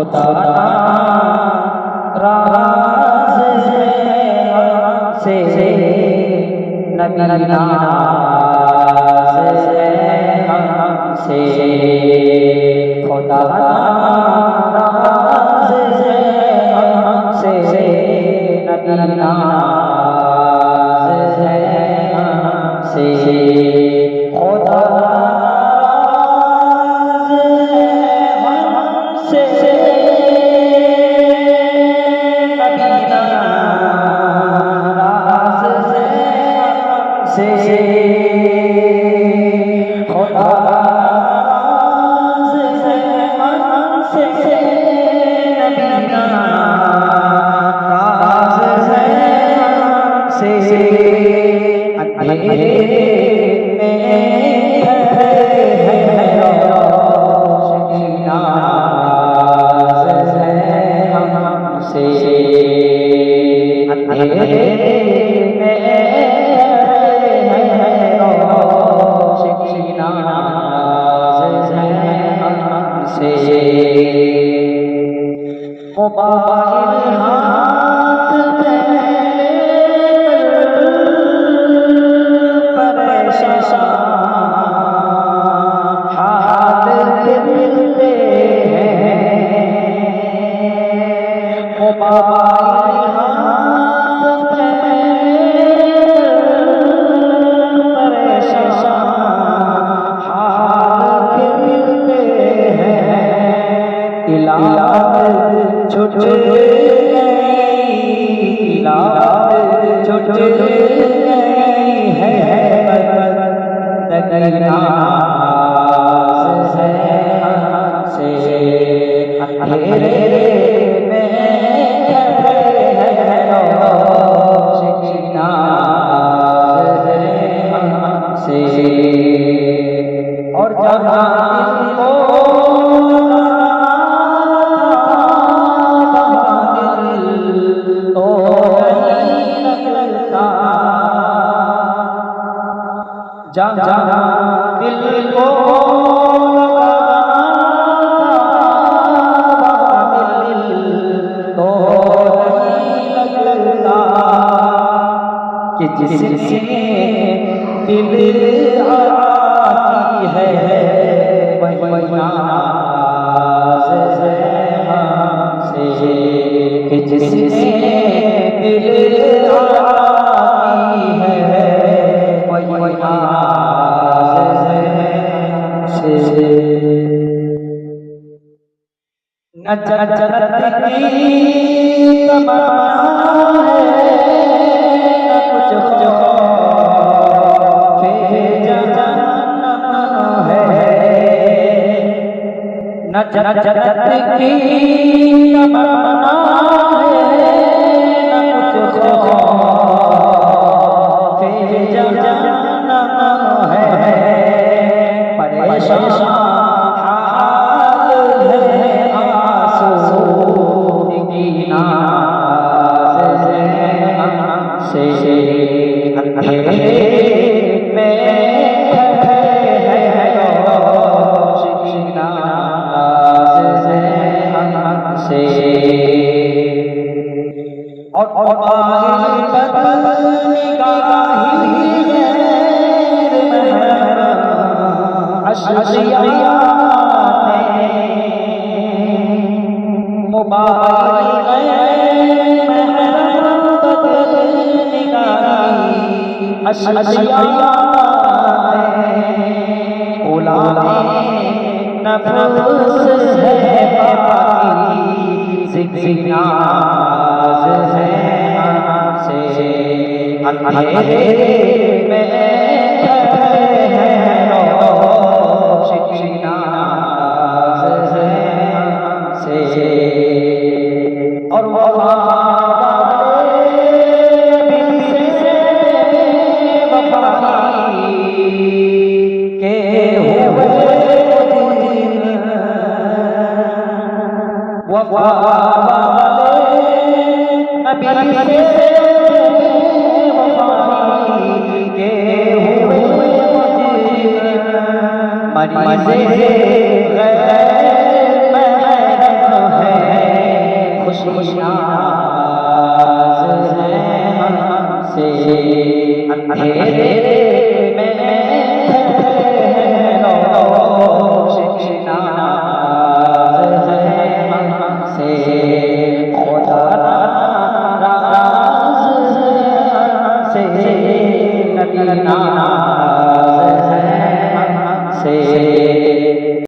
खुदा राज से नबी नाज से खुदा राज से नबी नाज से खुदा मोबाइल हाथ में परेशान हाथ मिलते हैं। मोबाइल हाथ में परेशान हाथ मिलते हैं। इलाज छुट गई छुट गई है से अंधेरे में से और जहाँ जहाँ दिल को तो नहीं लगता कि जिससे दिल आती है वही नाज से कि जिससे दिल आती है वही नजरत की तमन्ना है कुछ खौफे जहन्नम है। नजरत की तमन्ना है कुछ खौफे जहन्नम है। परेशान मरीज़े गैर महरम है से